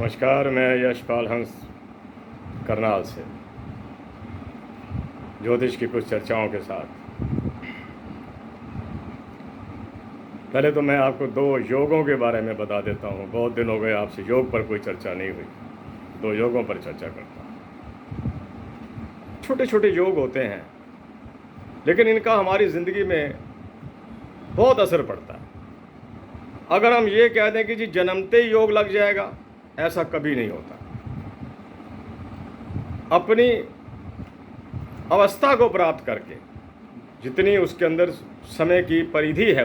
नमस्कार, मैं यशपाल हंस करनाल से ज्योतिष की कुछ चर्चाओं के साथ। पहले तो मैं आपको दो योगों के बारे में बता देता हूँ। बहुत दिन हो गए आपसे योग पर कोई चर्चा नहीं हुई। दो योगों पर चर्चा करता हूँ। छोटे छोटे योग होते हैं, लेकिन इनका हमारी ज़िंदगी में बहुत असर पड़ता है। अगर हम ये कह दें कि जी जन्मते ही योग लग जाएगा, ऐसा कभी नहीं होता। अपनी अवस्था को प्राप्त करके, जितनी उसके अंदर समय की परिधि है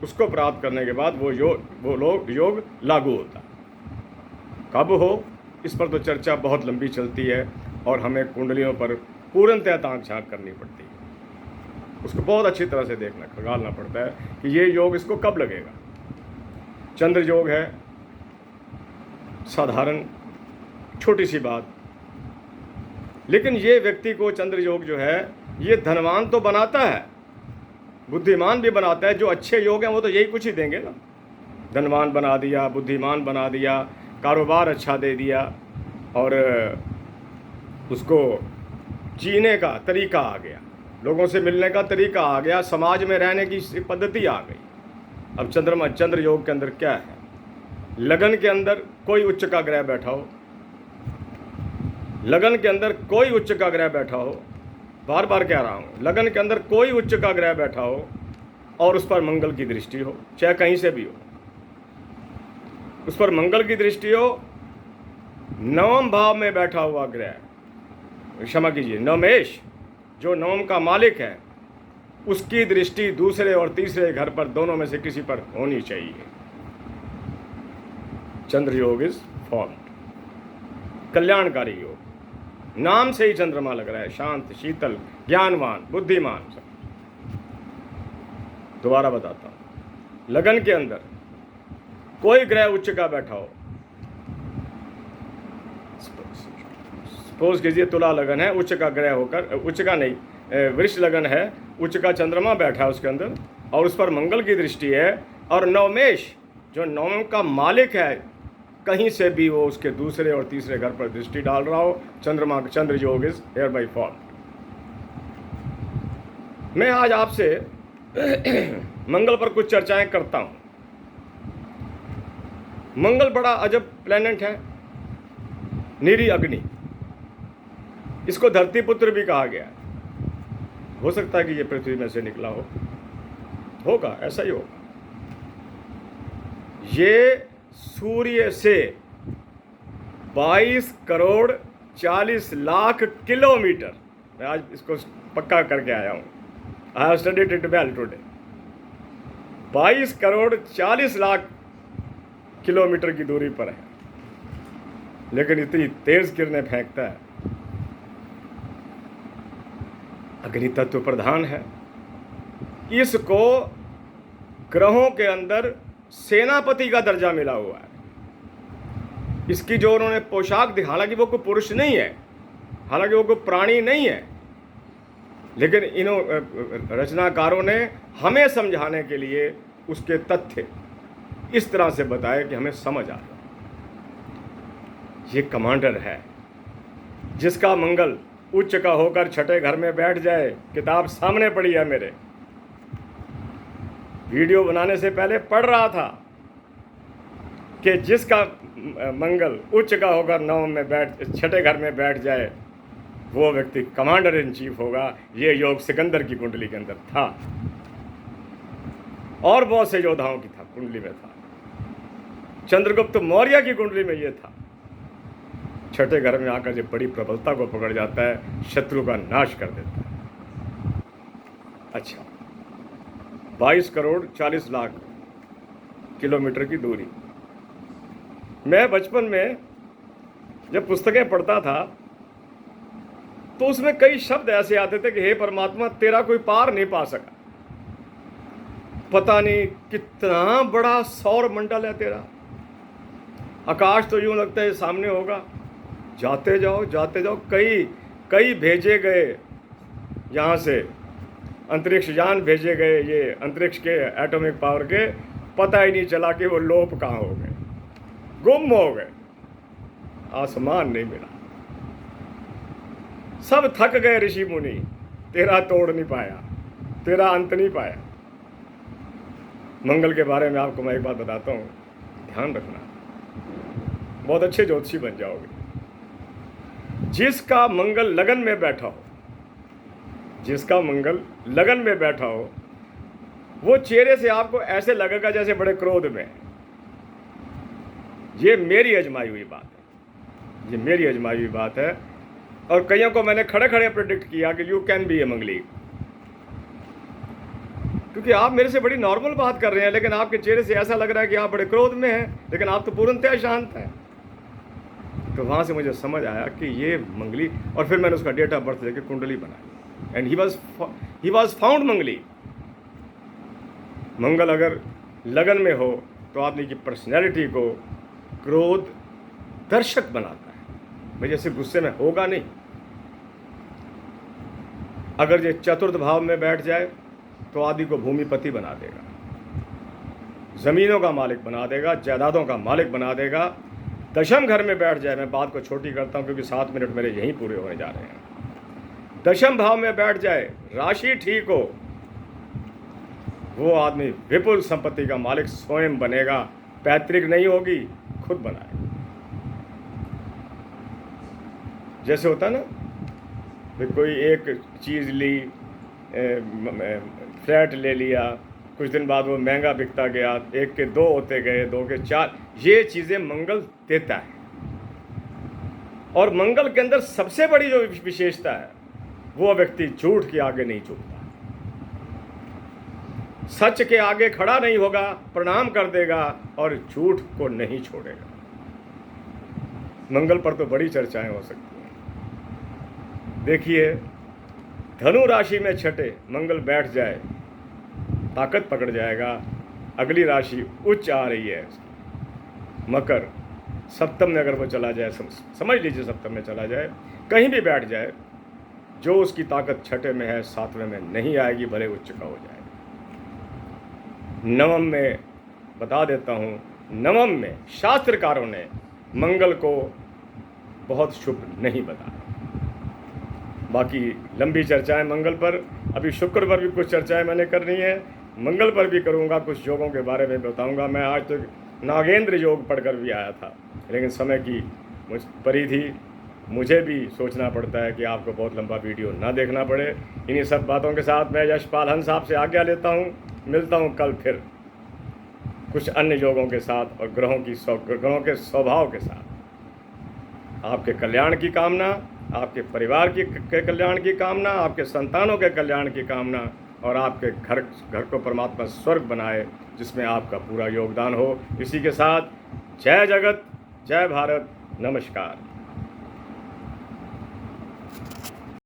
उसको प्राप्त करने के बाद वो योग लागू होता है। कब हो, इस पर तो चर्चा बहुत लंबी चलती है और हमें कुंडलियों पर पूर्णतः ताक झांक करनी पड़ती है। उसको बहुत अच्छी तरह से देखना, खंगालना पड़ता है कि ये योग इसको कब लगेगा। चंद्र योग है साधारण छोटी सी बात, लेकिन ये व्यक्ति को चंद्र योग जो है ये धनवान तो बनाता है, बुद्धिमान भी बनाता है। जो अच्छे योग हैं वो तो यही कुछ ही देंगे ना। धनवान बना दिया, बुद्धिमान बना दिया, कारोबार अच्छा दे दिया, और उसको जीने का तरीका आ गया, लोगों से मिलने का तरीका आ गया, समाज में रहने की पद्धति आ गई। अब चंद्र योग के अंदर क्या है? लगन के अंदर कोई उच्च का ग्रह बैठा हो, लगन के अंदर कोई उच्च का ग्रह बैठा हो, बार बार कह रहा हूँ, लगन के अंदर कोई उच्च का ग्रह बैठा हो और उस पर मंगल की दृष्टि हो, चाहे कहीं से भी हो, उस पर मंगल की दृष्टि हो, नवम भाव में बैठा हुआ ग्रह, क्षमा कीजिए, नवमेश, जो नवम का मालिक है, उसकी दृष्टि दूसरे और तीसरे घर पर, दोनों में से किसी पर होनी चाहिए। चंद्र योग इज फॉर्म्ड, कल्याणकारी योग। नाम से ही चंद्रमा लग रहा है, शांत, शीतल, ज्ञानवान, बुद्धिमान। दोबारा बताता हूं, लगन के अंदर कोई ग्रह उच्च का बैठा हो, सपोज कीजिए तुला लगन है, उच्च का ग्रह होकर, उच्च का नहीं, वृष लगन है, उच्च का चंद्रमा बैठा है उसके अंदर और उस पर मंगल की दृष्टि है, और नवमेश जो नवम का मालिक है, कहीं से भी वो उसके दूसरे और तीसरे घर पर दृष्टि डाल रहा हो, चंद्र योग इज हेयर बाई फॉर्म। मैं आज आपसे मंगल पर कुछ चर्चाएं करता हूं। मंगल बड़ा अजब प्लैनेट है, नीरी अग्नि, इसको धरती पुत्र भी कहा गया है। हो सकता है कि ये पृथ्वी में से निकला होगा, ऐसा ही होगा। ये सूर्य से 22 करोड़ 40 लाख किलोमीटर, मैं आज इसको पक्का करके आया हूं, I have studied it well today. 22 crore 40 lakh kilometre की दूरी पर है, लेकिन इतनी तेज किरणें फेंकता है। अग्नि तत्व प्रधान है। इसको ग्रहों के अंदर सेनापति का दर्जा मिला हुआ है। इसकी जो उन्होंने पोशाक दी, हालांकि वो कोई पुरुष नहीं है, हालांकि वो कोई प्राणी नहीं है, लेकिन रचनाकारों ने हमें समझाने के लिए उसके तथ्य इस तरह से बताए कि हमें समझ आ जाए। ये कमांडर है, जिसका मंगल उच्च का होकर छठे घर में बैठ जाए। किताब सामने पड़ी है मेरे, वीडियो बनाने से पहले पढ़ रहा था कि जिसका मंगल उच्च का होकर नवम में छठे घर में बैठ जाए, वो व्यक्ति कमांडर इन चीफ होगा। ये योग सिकंदर की कुंडली के अंदर था, और बहुत से योद्धाओं की था कुंडली में था। चंद्रगुप्त मौर्य की कुंडली में ये था। छठे घर में आकर जब बड़ी प्रबलता को पकड़ जाता है, शत्रु का नाश कर देता है। अच्छा, 22 करोड़ 40 लाख किलोमीटर की दूरी। मैं बचपन में जब पुस्तकें पढ़ता था तो उसमें कई शब्द ऐसे आते थे कि हे परमात्मा, तेरा कोई पार नहीं पा सका। पता नहीं कितना बड़ा सौर मंडल है तेरा, आकाश तो यूं लगता है सामने होगा। जाते जाओ, कई भेजे गए, यहाँ से अंतरिक्ष यान भेजे गए, ये अंतरिक्ष के एटॉमिक पावर के, पता ही नहीं चला कि वो लोप कहाँ हो गए, गुम हो गए। आसमान नहीं मिला। सब थक गए ऋषि मुनि, तेरा तोड़ नहीं पाया, तेरा अंत नहीं पाया। मंगल के बारे में आपको मैं एक बात बताता हूँ, ध्यान रखना, बहुत अच्छे ज्योतिषी बन जाओगे। जिसका मंगल लगन में बैठा हो, जिसका मंगल लगन में बैठा हो, वो चेहरे से आपको ऐसे लगेगा जैसे बड़े क्रोध में। ये मेरी आजमाई हुई बात है, ये मेरी आजमाई हुई बात है। और कईयों को मैंने खड़े खड़े प्रेडिक्ट किया कि यू कैन बी ए मंगली, क्योंकि आप मेरे से बड़ी नॉर्मल बात कर रहे हैं, लेकिन आपके चेहरे से ऐसा लग रहा है कि आप बड़े क्रोध में हैं, लेकिन आप तो पूर्णतः शांत हैं। तो वहाँ से मुझे समझ आया कि ये मंगली, और फिर मैंने उसका डेट ऑफ बर्थ लेके कुंडली बनाई, एंड ही वाज फाउंड मंगली। मंगल अगर लगन में हो तो आदमी की पर्सनैलिटी को क्रोध दर्शक बनाता है, भाई जैसे गुस्से में होगा नहीं। अगर ये चतुर्थ भाव में बैठ जाए तो आदि को भूमिपति बना देगा, जमीनों का मालिक बना देगा, जायदादों का मालिक बना देगा। दशम घर में बैठ जाए, मैं बात को छोटी करता हूं क्योंकि 7 मिनट मेरे यहीं पूरे होने जा रहे हैं। दशम भाव में बैठ जाए, राशि ठीक हो, वो आदमी विपुल संपत्ति का मालिक स्वयं बनेगा, पैतृक नहीं होगी, खुद बनाएगा। जैसे होता है ना, कोई एक चीज़ ली, फ्लैट ले लिया, कुछ दिन बाद वो महंगा बिकता गया, 1 के 2 होते गए, 2 के 4, ये चीज़ें मंगल देता है। और मंगल के अंदर सबसे बड़ी जो विशेषता है, वो व्यक्ति झूठ के आगे नहीं झुकता, सच के आगे खड़ा नहीं होगा, प्रणाम कर देगा और झूठ को नहीं छोड़ेगा। मंगल पर तो बड़ी चर्चाएं हो सकती हैं। देखिए, धनु राशि में छठे मंगल बैठ जाए, ताकत पकड़ जाएगा। अगली राशि उच्च आ रही है मकर, सप्तम में अगर वो चला जाए, समझ लीजिए सप्तम में चला जाए, कहीं भी बैठ जाए, जो उसकी ताकत छठे में है 7वें में नहीं आएगी, भले उच्च का हो जाए। नवम में बता देता हूँ, नवम में शास्त्रकारों ने मंगल को बहुत शुभ नहीं बताया। बाकी लंबी चर्चाएं मंगल पर, अभी शुक्र पर भी कुछ चर्चाएं मैंने करनी है, मंगल पर भी करूंगा, कुछ योगों के बारे में बताऊंगा। मैं आज तक नागेंद्र योग पढ़कर भी आया था, लेकिन समय की मुझ परिधि, मुझे भी सोचना पड़ता है कि आपको बहुत लंबा वीडियो ना देखना पड़े। इन्हीं सब बातों के साथ मैं यशपाल हंस साहब से आज्ञा लेता हूँ। मिलता हूँ कल फिर कुछ अन्य योगों के साथ और ग्रहों के स्वभाव के साथ। आपके कल्याण की कामना, आपके परिवार के कल्याण की कामना, आपके संतानों के कल्याण की कामना, और आपके घर को परमात्मा स्वर्ग बनाए जिसमें आपका पूरा योगदान हो। इसी के साथ जय जगत, जय भारत, नमस्कार।